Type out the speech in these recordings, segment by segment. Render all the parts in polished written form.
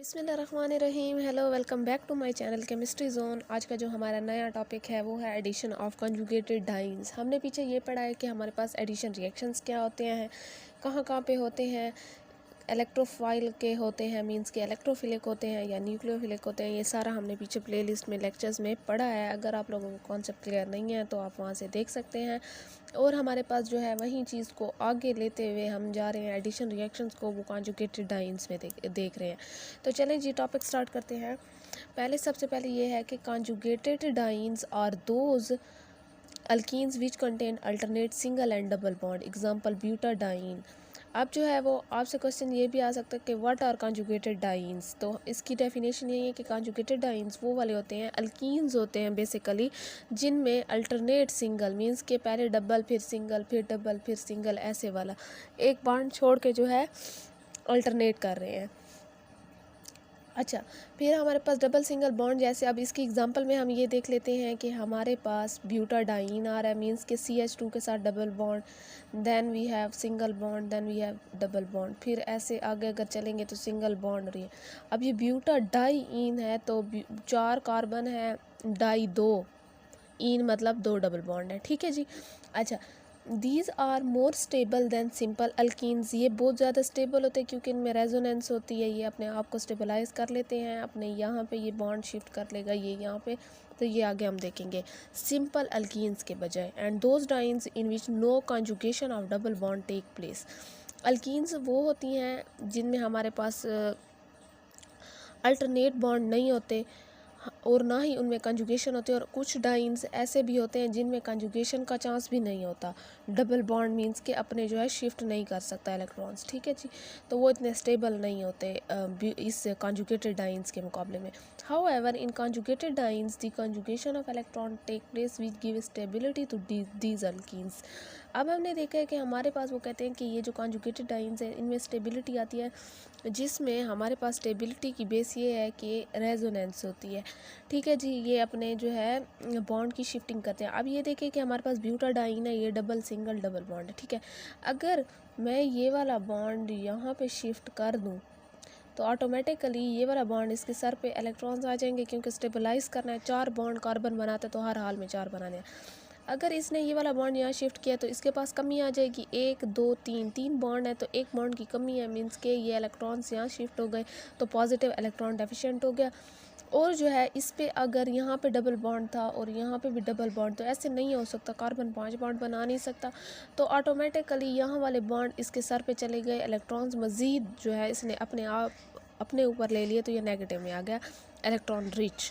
बिस्मिल्लाहिर्रहमानिर्रहीम। Hello, welcome back to my channel chemistry zone. आज का जो हमारा नया टॉपिक है वो है एडिशन ऑफ कंजुगेटेड डाइन्स। हमने पीछे ये पढ़ा है कि हमारे पास एडिशन रिएक्शंस क्या होते हैं, कहाँ कहाँ पे होते हैं, इलेक्ट्रोफाइल के होते हैं, मींस के इलेक्ट्रोफिलिक होते हैं या न्यूक्लियोफिलिक होते हैं। ये सारा हमने पीछे प्लेलिस्ट में लेक्चर्स में पढ़ा है। अगर आप लोगों को कॉन्सेप्ट क्लियर नहीं है तो आप वहाँ से देख सकते हैं। और हमारे पास जो है वही चीज़ को आगे लेते हुए हम जा रहे हैं एडिशन रिएक्शंस को वो कॉन्जुगेटेड डाइन्स में देख रहे हैं। तो चलें जी, टॉपिक स्टार्ट करते हैं। सबसे पहले ये है कि conjugated dienes are those alkenes which contain alternate single and double bond, example butadiene. अब जो है वो आपसे क्वेश्चन ये भी आ सकता है कि व्हाट आर कॉन्जुगेटेड डाइन्स। तो इसकी डेफिनेशन यही है कि कॉन्जुगेटेड डाइन्स वो वाले होते हैं, अल्कीन्स होते हैं बेसिकली, जिनमें अल्टरनेट सिंगल मींस के पहले डबल फिर सिंगल फिर डबल फिर सिंगल ऐसे वाला एक बॉन्ड छोड़ के जो है अल्टरनेट कर रहे हैं। अच्छा, फिर हमारे पास डबल सिंगल बॉन्ड, जैसे अब इसकी एग्जांपल में हम ये देख लेते हैं कि हमारे पास ब्यूटाडाइन आ रहा है, मींस के CH2 के साथ double bond, then we have single bond, then we have double bond, फिर ऐसे आगे अगर चलेंगे तो सिंगल बॉन्ड रही है। अब ये ब्यूटाडाइन है तो 4 कार्बन है, डाई 2 इन मतलब 2 डबल बॉन्ड है। ठीक है जी। अच्छा, these are more stable than simple alkenes. ये बहुत ज़्यादा स्टेबल होते हैं क्योंकि इनमें रेजोनेंस होती है, ये अपने आप को स्टेबलाइज कर लेते हैं, अपने यहाँ पे ये बॉन्ड शिफ्ट कर लेगा ये यहाँ पे। तो ये आगे हम देखेंगे सिंपल अल्कीन्स के बजाय। And those dienes in which no conjugation of double bond take place. Alkenes वो होती हैं जिनमें हमारे पास अल्टरनेट बॉन्ड नहीं होते और ना ही उनमें कंजुगेशन होती है, और कुछ डाइन्स ऐसे भी होते हैं जिनमें कंजुगेशन का चांस भी नहीं होता। डबल बॉन्ड मींस के अपने जो है शिफ्ट नहीं कर सकता इलेक्ट्रॉन्स। ठीक है जी, तो वो इतने स्टेबल नहीं होते इस कंजुगेटेड डाइन्स के मुकाबले में। However in conjugated dienes the conjugation of electron take place which give stability to these alkenes. अब हमने देखा है कि हमारे पास वो कहते हैं कि ये जो कंजुगेटेड डाइन्स है इनमें स्टेबिलिटी आती है, जिसमें हमारे पास स्टेबिलिटी की बेस ये है कि रेजोनेंस होती है। ठीक है जी, ये अपने जो है बॉन्ड की शिफ्टिंग करते हैं। अब ये देखें कि हमारे पास ब्यूटाडाइन है, ये डबल सिंगल डबल बॉन्ड है। ठीक है, अगर मैं ये वाला बॉन्ड यहाँ पे शिफ्ट कर दूँ तो ऑटोमेटिकली ये वाला बॉन्ड इसके सर पे इलेक्ट्रॉन्स आ जाएंगे, क्योंकि स्टेबलाइज करना है। 4 बॉन्ड कार्बन बनाते तो हर हाल में 4 बनाने हैं। अगर इसने ये वाला बॉन्ड यहाँ शिफ्ट किया तो इसके पास कमी आ जाएगी, 1 2 3 बॉन्ड है तो एक बॉन्ड की कमी है, मीन्स के ये इलेक्ट्रॉन्स यहाँ शिफ्ट हो गए तो पॉजिटिव इलेक्ट्रॉन डेफिशिएंट हो गया। और जो है इस पे अगर यहाँ पे डबल बॉन्ड था और यहाँ पे भी डबल बॉन्ड, तो ऐसे नहीं हो सकता, कार्बन 5 बॉन्ड बना नहीं सकता। तो ऑटोमेटिकली यहाँ वाले बॉन्ड इसके सर पे चले गए, इलेक्ट्रॉन्स मज़ीद जो है इसने अपने आप अपने ऊपर ले लिए, तो ये नेगेटिव में आ गया, इलेक्ट्रॉन रिच।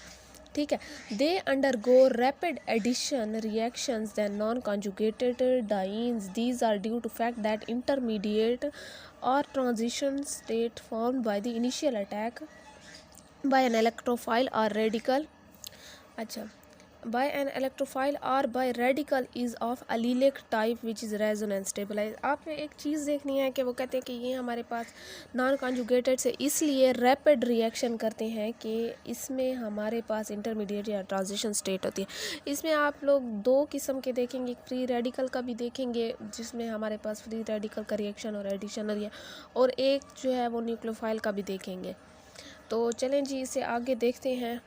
ठीक है, they undergo rapid addition reactions than non conjugated dienes. These are due to fact that intermediate और transition state formed by the initial attack by an electrophile or radical. अच्छा, by an electrophile or by radical is of allelic type which is resonance stabilized। आपने एक चीज़ देखनी है कि वो कहते हैं कि ये हमारे पास नॉन कॉन्जुगेटेड से इसलिए रैपिड रिएक्शन करते हैं कि इसमें हमारे पास इंटरमीडिएट या ट्रांजिशन स्टेट होती है। इसमें आप लोग 2 किस्म के देखेंगे, फ्री रेडिकल का भी देखेंगे जिसमें हमारे पास फ्री रेडिकल का रिएक्शन और एडिशनल है, और एक जो है वो न्यूक्लियोफाइल का भी देखेंगे। तो चलें जी, इसे आगे देखते हैं।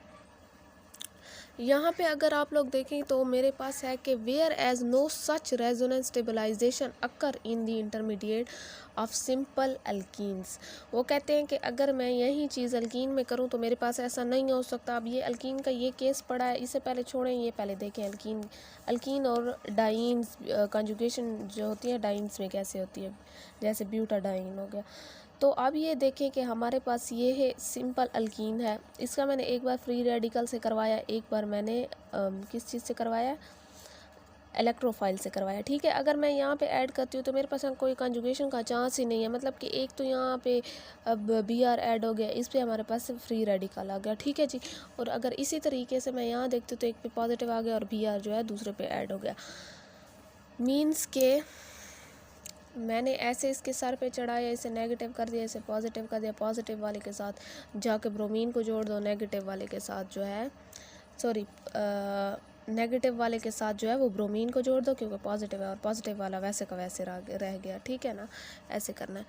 यहाँ पे अगर आप लोग देखें तो मेरे पास है कि whereas no such resonance stabilization occur in the intermediate of simple alkenes. वो कहते हैं कि अगर मैं यही चीज़ अल्कीन में करूँ तो मेरे पास ऐसा नहीं हो सकता। अब ये अल्कीन का ये केस पड़ा है, इसे पहले छोड़ें, ये पहले देखें अल्कीन और डाइन्स कंजुगेशन जो होती है डाइन्स में कैसे होती है, जैसे ब्यूटाडाइन हो गया। तो अब ये देखें कि हमारे पास ये है सिंपल अल्कीन है, इसका मैंने एक बार फ्री रेडिकल से करवाया, एक बार मैंने किस चीज़ से करवाया, इलेक्ट्रोफाइल से करवाया। ठीक है, अगर मैं यहाँ पे ऐड करती हूँ तो मेरे पास कोई कंजुगेशन का चांस ही नहीं है, मतलब कि एक तो यहाँ पे अब Br ऐड हो गया, इस पर हमारे पास फ्री रेडिकल आ गया। ठीक है जी, और अगर इसी तरीके से मैं यहाँ देखती हूँ तो एक पे पॉजिटिव आ गया और Br जो है दूसरे पे ऐड हो गया, मीन्स के मैंने ऐसे इसके सर पे चढ़ाया, इसे नेगेटिव कर दिया, इसे पॉजिटिव कर दिया, पॉजिटिव वाले के साथ जाके ब्रोमीन को जोड़ दो, नेगेटिव वाले के साथ जो है नेगेटिव वाले के साथ जो है वो ब्रोमीन को जोड़ दो, क्योंकि पॉजिटिव है और पॉजिटिव वाला वैसे का वैसे रह गया। ठीक है ना, ऐसे करना है।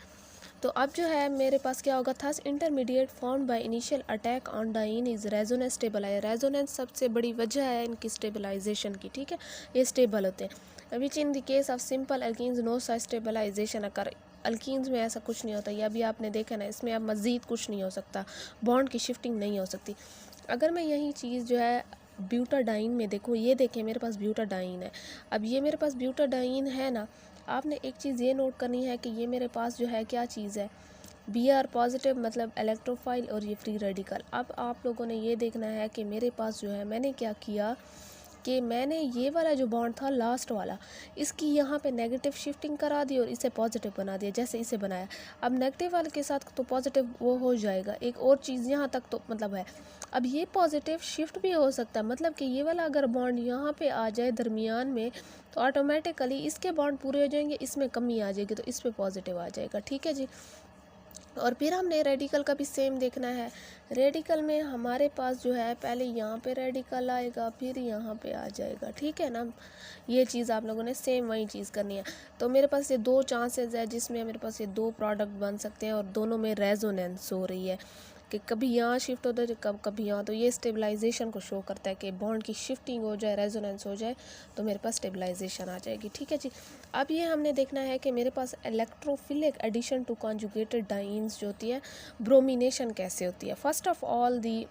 तो अब जो है मेरे पास क्या होगा, thus intermediate formed by initial attack on diene is resonance stable है। रेजोनेंस सबसे बड़ी वजह है इनकी स्टेबलाइजेशन की, ठीक है, ये स्टेबल होते हैं। Which in the case of simple alkenes no such stabilisation occur. Alkenes में ऐसा कुछ नहीं होता, ये अभी आपने देखा ना, इसमें अब मज़ीद कुछ नहीं हो सकता, बॉन्ड की शिफ्टिंग नहीं हो सकती। अगर मैं यही चीज़ जो है ब्यूटाडाइन में देखूँ, ये देखें मेरे पास ब्यूटाडाइन है। अब ये मेरे पास ब्यूटाडाइन है ना, आपने एक चीज़ ये नोट करनी है कि ये मेरे पास जो है क्या चीज़ है, Br पॉजिटिव मतलब इलेक्ट्रोफाइल और ये फ्री रेडिकल। अब आप लोगों ने ये देखना है कि मेरे पास जो है मैंने क्या किया कि मैंने ये वाला जो बॉन्ड था लास्ट वाला, इसकी यहाँ पे नेगेटिव शिफ्टिंग करा दी और इसे पॉजिटिव बना दिया, जैसे इसे बनाया। अब नेगेटिव वाले के साथ तो पॉजिटिव वो हो जाएगा। एक और चीज़ यहाँ तक तो मतलब है, अब ये पॉजिटिव शिफ्ट भी हो सकता है, मतलब कि ये वाला अगर बॉन्ड यहाँ पे आ जाए दरमियान में तो ऑटोमेटिकली इसके बॉन्ड पूरे हो जाएंगे, इसमें कमी आ जाएगी तो इस पर पॉजिटिव आ जाएगा, ठीक है जी। और फिर हमने रेडिकल का भी सेम देखना है। रेडिकल में हमारे पास जो है पहले यहाँ पे रेडिकल आएगा, फिर यहाँ पे आ जाएगा, ठीक है ना। ये चीज़ आप लोगों ने सेम वही चीज़ करनी है। तो मेरे पास ये दो चांसेस है जिसमें मेरे पास ये दो प्रोडक्ट बन सकते हैं और दोनों में रेजोनेंस हो रही है कि कभी यहाँ शिफ्ट होता है कभी यहाँ। तो ये स्टेबलाइजेशन को शो करता है कि बॉन्ड की शिफ्टिंग हो जाए, रेजोनेंस हो जाए तो मेरे पास स्टेबलाइजेशन आ जाएगी, ठीक है जी। अब ये हमने देखना है कि मेरे पास electrophilic addition to conjugated dienes जो होती है, ब्रोमिनेशन कैसे होती है। First of all the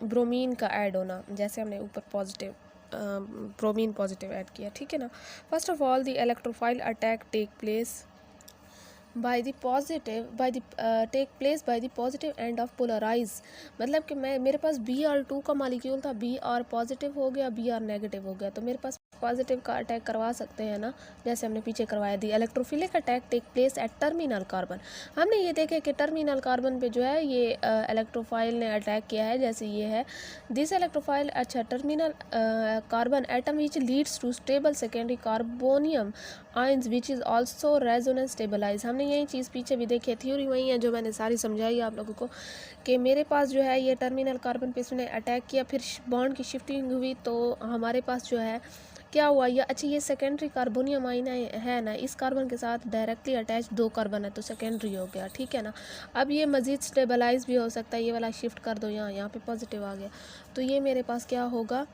bromine का ऐड होना, जैसे हमने ऊपर पॉजिटिव ब्रोमीन पॉजिटिव ऐड किया, ठीक है ना। First of all the electrophile attack take place by the take place by the positive end of polarize। मतलब कि मेरे पास Br2 का मालिक्यूल था, Br पॉजिटिव हो गया, Br नेगेटिव हो गया, तो मेरे पास पॉजिटिव का अटैक करवा सकते हैं ना, जैसे हमने पीछे करवाया। The electrophilic attack take place at terminal carbon. हमने ये देखे कि टर्मिनल कार्बन पे जो है ये इलेक्ट्रोफाइल ने अटैक किया है, जैसे ये है दिस इलेक्ट्रोफाइल। अच्छा, terminal carbon atom which leads to stable secondary carbonium ions which is also resonance stabilize. हमने यही चीज़ पीछे भी देखी है, थ्योरी वही है जो मैंने सारी समझाई आप लोगों को कि मेरे पास जो है ये टर्मिनल कार्बन पे इसने अटैक किया, फिर बॉन्ड की शिफ्टिंग हुई तो हमारे पास जो है क्या हुआ, ये अच्छा ये सेकेंडरी कार्बोनियम आयन है ना, इस कार्बन के साथ डायरेक्टली अटैच दो कार्बन है तो सेकेंडरी हो गया, ठीक है ना। अब ये मज़ीद स्टेबलाइज भी हो सकता है, ये वाला शिफ्ट कर दो यहाँ पे पॉजिटिव आ गया तो ये मेरे पास क्या होगा,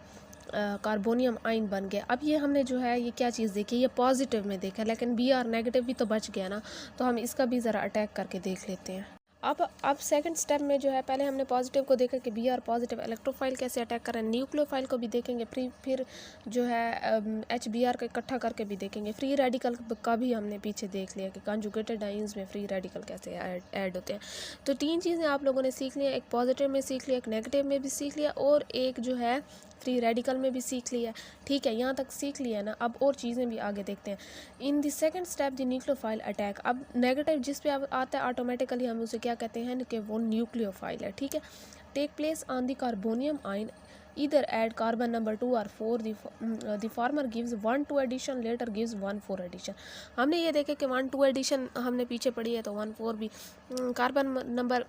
कार्बोनियम आयन बन गया। अब ये हमने जो है ये क्या चीज़ देखी, ये पॉजिटिव में देखा, लेकिन Br नेगेटिव भी तो बच गया ना, तो हम इसका भी ज़रा अटैक करके देख लेते हैं। अब सेकंड स्टेप में जो है पहले हमने पॉजिटिव को देखा कि Br पॉजिटिव इलेक्ट्रोफाइल कैसे अटैक कर रहे हैं, न्यूक्लियोफाइल को भी देखेंगे, फिर जो है HBr का इकट्ठा करके भी देखेंगे, फ्री रेडिकल का भी हमने पीछे देख लिया कि कॉन्जुगेटेड आयंस में फ्री रेडिकल कैसे ऐड होते हैं। तो तीन चीज़ें आप लोगों ने सीख लिया, एक पॉजिटिव में सीख लिया, एक नेगेटिव में भी सीख लिया और एक जो है फ्री रेडिकल में भी सीख लिया, ठीक है, यहाँ तक सीख लिया ना। अब और चीज़ें भी आगे देखते हैं। In the second step the nucleophile attack. अब नेगेटिव जिस पे आता है ऑटोमेटिकली हम उसे क्या कहते हैं कि वो न्यूक्लियोफाइल है, ठीक है। Take place on the carbonium ion either add carbon number 2 or 4, the former gives 1 2 addition, later gives 1 4 addition। हमने ये देखे कि 1 2 एडिशन हमने पीछे पढ़ी है तो 1 4 भी, कार्बन नंबर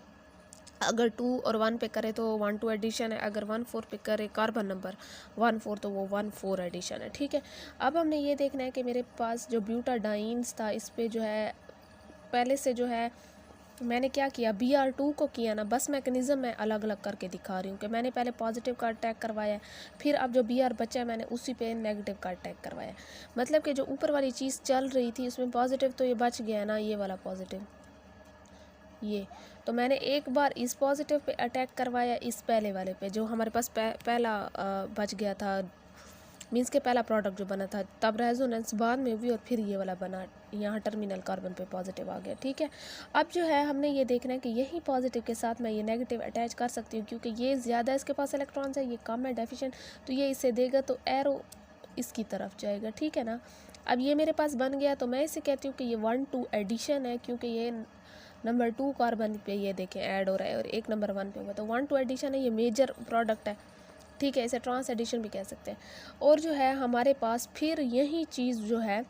अगर 2 और 1 पे करे तो 1 2 एडिशन है, अगर 1 4 पे करे कार्बन नंबर 1 4 तो वो 1 4 एडिशन है, ठीक है। अब हमने ये देखना है कि मेरे पास जो ब्यूटाडाइंस था इस पे जो है पहले से जो है मैंने क्या किया, Br2 को किया ना, बस मैकेनिज़्म मैं अलग अलग करके दिखा रही हूँ कि मैंने पहले पॉजिटिव का अटैक करवाया, फिर अब जो Br बचा है मैंने उसी पे नेगेटिव का अटैक करवाया। मतलब कि जो ऊपर वाली चीज़ चल रही थी उसमें पॉजिटिव तो ये बच गया ना, ये वाला पॉजिटिव ये, तो मैंने एक बार इस पॉजिटिव पे अटैक करवाया, इस पहले वाले पे जो हमारे पास पहला बच गया था, मीन्स के पहला प्रोडक्ट जो बना था, तब रेजोनेंस बाद में हुई और फिर ये वाला बना, यहाँ टर्मिनल कार्बन पे पॉजिटिव आ गया, ठीक है। अब जो है हमने ये देखना है कि यही पॉजिटिव के साथ मैं ये नेगेटिव अटैच कर सकती हूँ, क्योंकि ये ज़्यादा इसके पास इलेक्ट्रॉन्स है, ये कम है डेफिशिएंट, तो ये इसे देगा तो एरो इसकी तरफ जाएगा, ठीक है ना। अब ये मेरे पास बन गया तो मैं इसे कहती हूँ कि ये 1 2 एडिशन है, क्योंकि ये नंबर 2 कार्बन पे ये देखें ऐड हो रहा है और एक नंबर 1 पे हुआ, तो 1 2 एडिशन है, ये मेजर प्रोडक्ट है, ठीक है, इसे ट्रांस एडिशन भी कह सकते हैं। और जो है हमारे पास फिर यही चीज़ जो है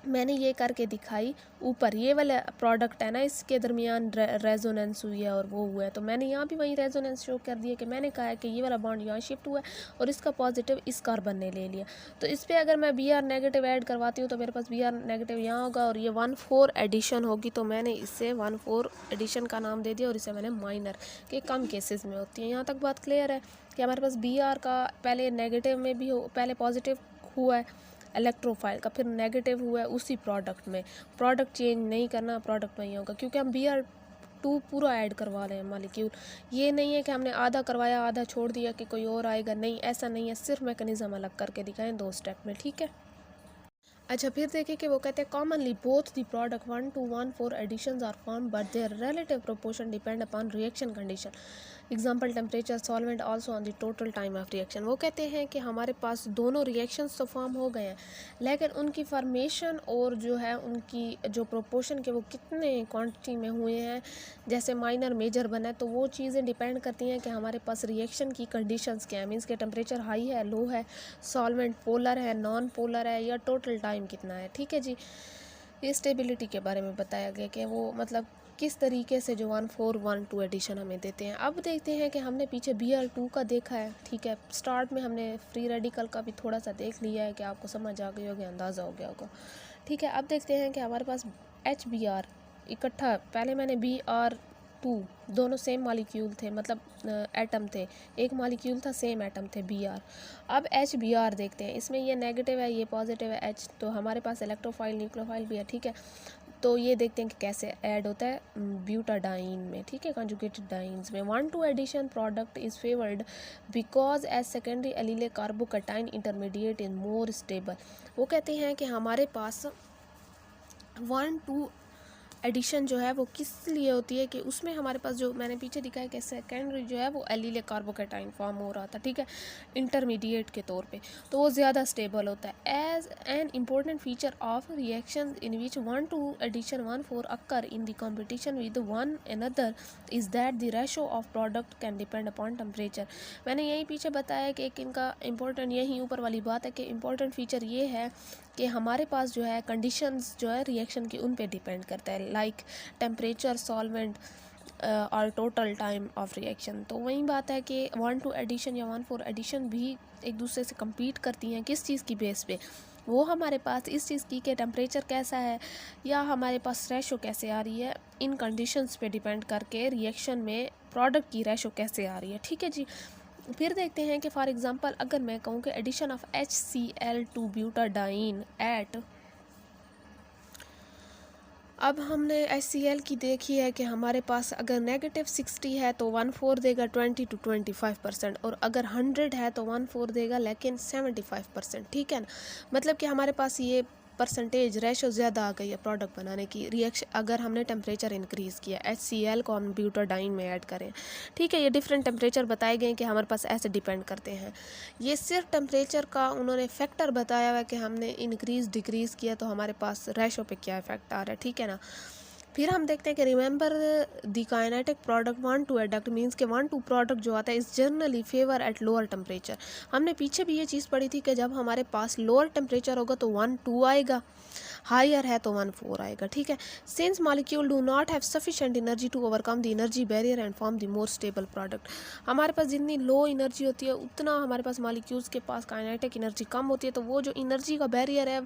मैंने ये करके दिखाई। ऊपर ये वाला प्रोडक्ट है ना, इसके दरमियान रेजोनेंस हुई है और वो हुआ है, तो मैंने यहाँ भी वही रेजोनेंस शो कर दिया कि मैंने कहा है कि ये वाला बॉन्ड यहाँ शिफ्ट हुआ है और इसका पॉजिटिव इस कार्बन ने ले लिया। तो इस पर अगर मैं Br नेगेटिव ऐड करवाती हूँ तो मेरे पास Br नेगेटिव यहाँ होगा और ये 1,4 एडिशन होगी, तो मैंने इसे 1,4 एडिशन का नाम दे दिया और इसे मैंने माइनर के कम केसेस में होती है। यहाँ तक बात क्लियर है कि हमारे पास Br का पहले नेगेटिव में भी पहले पॉजिटिव हुआ है इलेक्ट्रोफाइल का, फिर नेगेटिव हुआ है उसी प्रोडक्ट में। प्रोडक्ट चेंज नहीं करना, प्रोडक्ट वही होगा, क्योंकि हम Br2 पूरा ऐड करवा रहे हैं मॉलिक्यूल। ये नहीं है कि हमने आधा करवाया आधा छोड़ दिया कि कोई और आएगा, नहीं ऐसा नहीं है, सिर्फ मैकेनिज्म अलग करके दिखाएं 2 स्टेप में, ठीक है। अच्छा, फिर देखिए कि वो कहते हैं commonly both the product 1 to 1,4 additions are form but their relative proportion depend upon reaction condition, example temperature, solvent, also on the total time of reaction. वो कहते हैं कि हमारे पास दोनों रिएक्शंस तो फॉर्म हो गए हैं, लेकिन उनकी फॉर्मेशन और जो है उनकी जो प्रोपोर्शन के वो कितने क्वांटिटी में हुए हैं, जैसे माइनर मेजर बना है, तो वो चीज़ें डिपेंड करती हैं कि हमारे पास रिएक्शन की कंडीशंस क्या है, मीन्स के टेम्परेचर हाई है, लो है, सॉल्वेंट पोलर है, नॉन पोलर है, या टोटल टाइम कितना है, ठीक है जी। ये स्टेबिलिटी के बारे में बताया गया कि वो मतलब किस तरीके से जो 1,4 1,2 एडिशन हमें देते हैं। अब देखते हैं कि हमने पीछे Br2 का देखा है, ठीक है, स्टार्ट में हमने फ्री रेडिकल का भी थोड़ा सा देख लिया है कि आपको समझ आ गई होगी, अंदाज़ा हो गया होगा, ठीक है। अब देखते हैं कि हमारे पास HBr इकट्ठा, पहले मैंने Br2 दोनों सेम मॉलिक्यूल थे, मतलब एटम थे, एक मॉलिक्यूल था, सेम एटम थे Br। अब HBr देखते हैं, इसमें ये नेगेटिव है ये पॉजिटिव है H, तो हमारे पास इलेक्ट्रोफाइल न्यूक्लियोफाइल भी है, ठीक है। तो ये देखते हैं कि कैसे ऐड होता है ब्यूटाडाइन में, ठीक है, कंजुगेटेड डाइन्स में। 1,2 addition product is favoured because as secondary allylic carbocation intermediate in more stable. वो कहते हैं कि हमारे पास 1,2 एडिशन जो है वो किस लिए होती है कि उसमें हमारे पास जो मैंने पीछे दिखाया कि सेकेंडरी जो है वो एलीले कार्बोकैटाइन फॉर्म हो रहा था, ठीक है, इंटरमीडिएट के तौर पे, तो वो ज़्यादा स्टेबल होता है। As an important feature of reaction in which 1,2 addition 1,4 occur in the competition with one another is that the ratio of product can depend upon temperature. मैंने यही पीछे बताया कि एक इनका इंपॉर्टेंट, यही ऊपर वाली बात है कि इंपॉर्टेंट फीचर ये है कि हमारे पास जो है कंडीशंस जो है रिएक्शन की उन पे डिपेंड करता है, लाइक टेम्परेचर, सॉल्वेंट और टोटल टाइम ऑफ रिएक्शन। तो वही बात है कि 1,2 एडिशन या 1,4 एडिशन भी एक दूसरे से compete करती हैं, किस चीज़ की बेस पे, वो हमारे पास इस चीज़ की कि टेम्परेचर कैसा है या हमारे पास रेशो कैसे आ रही है, इन कंडीशंस पे डिपेंड करके रिएक्शन में प्रोडक्ट की रेशो कैसे आ रही है, ठीक है जी। फिर देखते हैं कि फॉर एग्जांपल अगर मैं कहूँ कि addition of HCl to butadiene at, अब हमने HCl की देखी है कि हमारे पास अगर नेगेटिव 60 है तो 1,4 देगा 20 to 25%, और अगर 100 है तो 1,4 देगा लेकिन 75%, ठीक है ना। मतलब कि हमारे पास ये परसेंटेज रेशो ज़्यादा आ गई है प्रोडक्ट बनाने की। रिएक्शन अगर हमने टेम्परेचर इंक्रीज़ किया, HCl को हम ब्यूटाडाइन में ऐड करें, ठीक है, ये डिफरेंट टेम्परेचर बताए गए कि हमारे पास ऐसे डिपेंड करते हैं। ये सिर्फ टेम्परेचर का उन्होंने फैक्टर बताया हुआ है कि हमने इंक्रीज़ डिक्रीज़ किया तो हमारे पास रेशो पे क्या इफेक्ट आ रहा है, ठीक है ना। फिर हम देखते हैं कि remember the kinetic product 1,2 adduct means के 1,2 प्रोडक्ट जो आता है इस generally favour at lower temperature. हमने पीछे भी ये चीज़ पढ़ी थी कि जब हमारे पास लोअर टेम्परेचर होगा तो 1,2 आएगा, हायर है तो 1,4 आएगा, ठीक है। Since molecule do not have sufficient energy to overcome the energy barrier and form the more stable product. हमारे पास जितनी लो एनर्जी होती है उतना हमारे पास मॉलिक्यूल्स के पास काइनेटिक एनर्जी कम होती है, तो वो जो एनर्जी का बैरियर है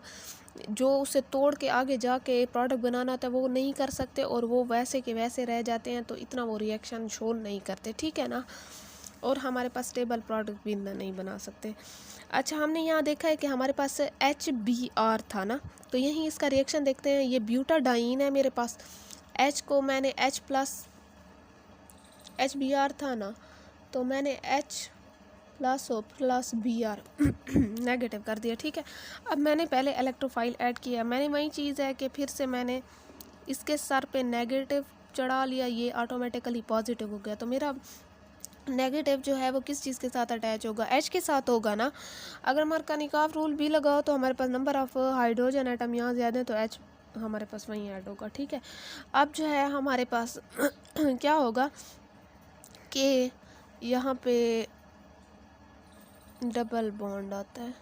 जो उसे तोड़ के आगे जाके प्रोडक्ट बनाना था वो नहीं कर सकते, और वो वैसे के वैसे रह जाते हैं, तो इतना वो रिएक्शन शो नहीं करते, ठीक है ना, और हमारे पास स्टेबल प्रोडक्ट भी नहीं बना सकते। अच्छा, हमने यहाँ देखा है कि हमारे पास HBr था ना, तो यहीं इसका रिएक्शन देखते हैं। ये ब्यूटाडाइन है मेरे पास, H को मैंने H प्लस HBr था ना, तो मैंने H plus O plus Br negative कर दिया, ठीक है। अब मैंने पहले इलेक्ट्रोफाइल ऐड किया, मैंने वही चीज़ है कि फिर से मैंने इसके सर पे नेगेटिव चढ़ा लिया, ये ऑटोमेटिकली पॉजिटिव हो गया, तो मेरा नेगेटिव जो है वो किस चीज़ के साथ अटैच होगा, H के साथ होगा ना। अगर मार्कोनिकॉफ रूल भी लगाओ तो हमारे पास नंबर ऑफ हाइड्रोजन एटम यहाँ ज़्यादा है तो H हमारे पास वहीं ऐड होगा, ठीक है। अब जो है हमारे पास क्या होगा कि यहाँ पे डबल बॉन्ड आता है,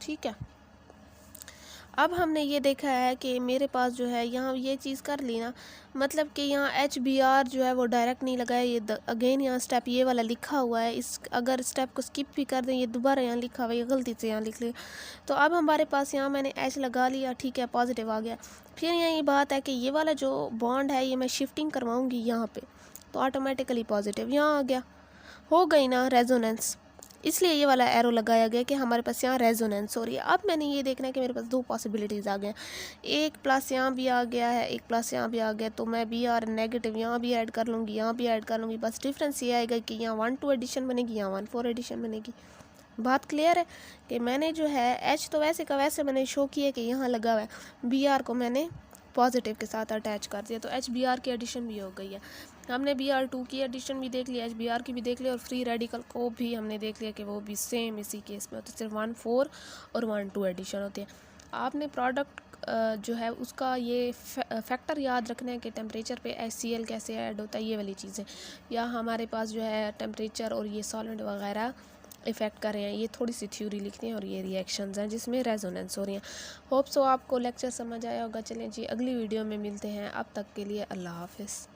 ठीक है। अब हमने ये देखा है कि मेरे पास जो है यहाँ ये चीज़ कर ली ना, मतलब कि यहाँ HBr जो है वो डायरेक्ट नहीं लगा है, ये अगेन यहाँ स्टेप ये वाला लिखा हुआ है, इस अगर स्टेप को स्किप भी कर दें ये दोबारा यहाँ लिखा हुआ है, ये गलती से यहाँ लिख लिया। तो अब हमारे पास यहाँ मैंने H लगा लिया, ठीक है, पॉजिटिव आ गया। फिर यहाँ ये बात है कि ये वाला जो बॉन्ड है ये मैं शिफ्टिंग करवाऊँगी यहाँ पर, तो ऑटोमेटिकली पॉजिटिव यहाँ आ गया, हो गई ना रेजोनेंस। इसलिए ये वाला एरो लगाया गया कि हमारे पास यहाँ रेजोनेंस हो रही है। अब मैंने ये देखना है कि मेरे पास दो पॉसिबिलिटीज़ आ गए, एक प्लस यहाँ भी आ गया है, एक प्लस यहाँ भी आ गया, तो मैं Br नेगेटिव यहाँ भी ऐड कर लूँगी, यहाँ भी ऐड कर लूँगी। बस डिफरेंस ये आएगा कि यहाँ 1 2 एडिशन बनेगी, यहाँ 1 4 एडिशन बनेगी। बात क्लियर है कि मैंने जो है H तो वैसे का वैसे मैंने शो किया कि यहाँ लगा हुआ है, Br को मैंने पॉजिटिव के साथ अटैच कर दिया, तो HBr की एडिशन भी हो गई है। हमने Br2 की एडिशन भी देख लिया, HBr की भी देख लिया, और फ्री रेडिकल को भी हमने देख लिया कि वो भी सेम इसी केस में होते हैं, सिर्फ 1 4 और 1 2 एडिशन होती है। आपने प्रोडक्ट जो है उसका ये फैक्टर याद रखना है कि टेम्परेचर पे HCl कैसे ऐड होता है, ये वाली चीज़ें, या हमारे पास जो है टेम्परेचर और ये सॉल्वेंट वगैरह इफ़ेक्ट कर रहे हैं, ये थोड़ी सी थ्योरी लिखनी है, और ये रिएक्शंस हैं जिसमें रेजोनेंस हो रही हैं। होप सो आपको लेक्चर समझ आया होगा। चलें जी, अगली वीडियो में मिलते हैं, अब तक के लिए अल्लाह हाफिज़।